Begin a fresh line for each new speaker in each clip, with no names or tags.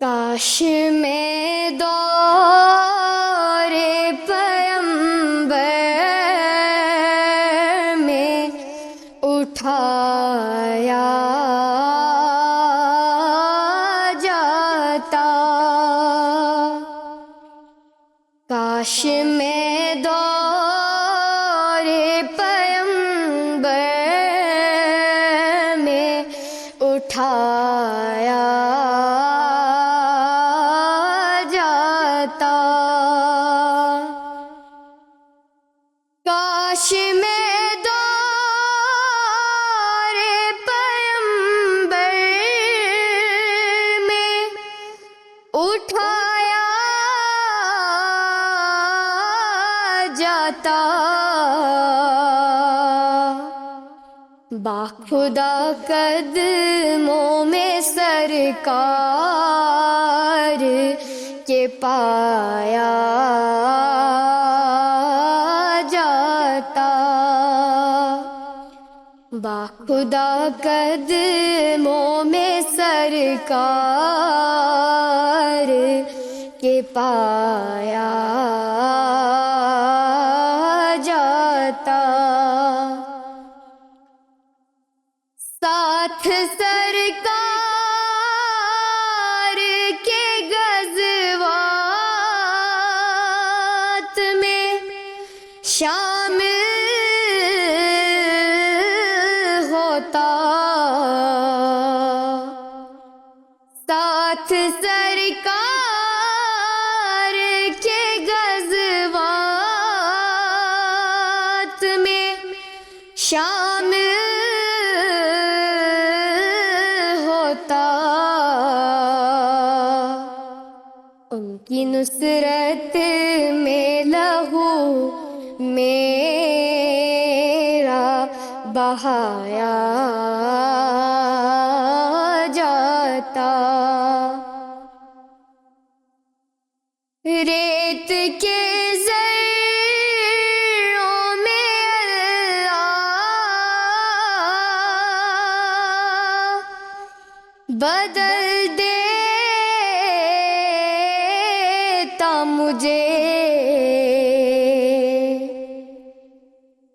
کاش میں دور پیمبر میں اٹھایا جاتا، کاش میں دور پیمبر میں اٹھایا جاتا، کاش میں دور پیمبر میں اٹھایا جاتا، باخدا قدموں میں سرکار کے پایا جاتا، باخدا قدموں میں سرکار کے پایا جاتا، ساتھ سرکار کے غزوات میں شامل ہوتا، ساتھ سرکار کے غزوات میں شامل ہوتا، ان کی نصرت میں لہو میرا بہایا جاتا، ریت کے ذروں میں اللہ بدل دیتا مجھے،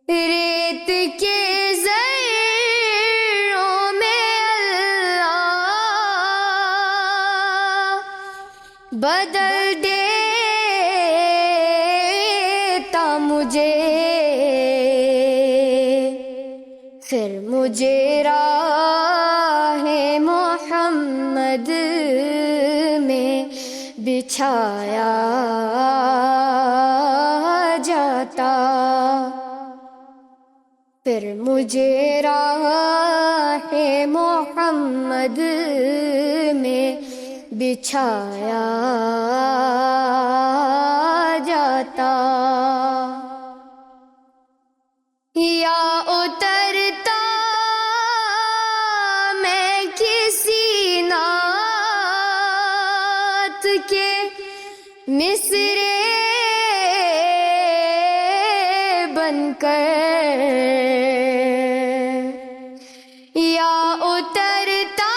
ریت کے ذروں میں اللہ بدل دیتا مجھے، پھر مجھے راہ محمد میں بچھایا جاتا، پھر مجھے راہ محمد میں بچھایا جاتا، یا اترتا میں کسی نعت کے مصرے بن کر، یا اترتا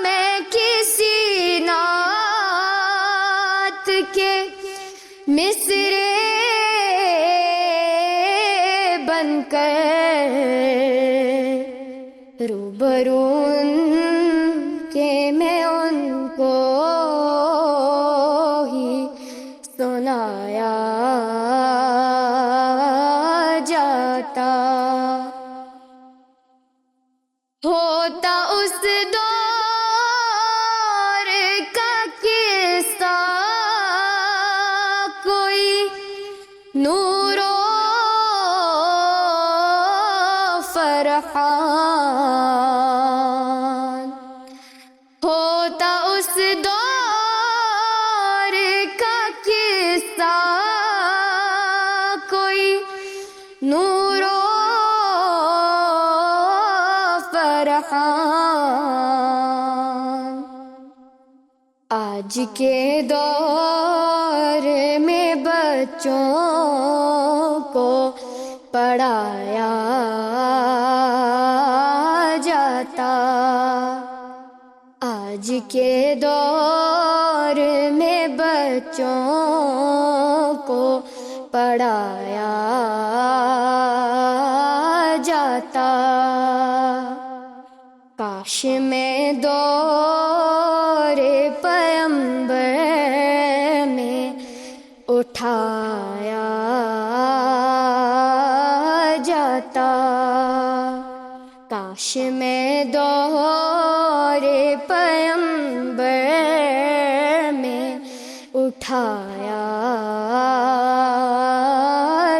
میں کسی نعت کے مصرے بن کر، روبرو ان کے میں ان کو ہی سنایا جاتا، ہوتا اس دور کا قصہ کوئی نور و فرحان، ہوتا اس دور کا قصہ کوئی نور و فرحان، آج کے دور میں بچوں کو پڑھایا جاتا، آج کے کے دور میں بچوں کو پڑھایا جاتا، کاش میں دور پیغمبر میں اٹھایا جاتا، کاش میں دور پیغمبر میں اٹھایا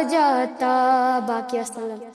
جاتا۔ باقی السلام۔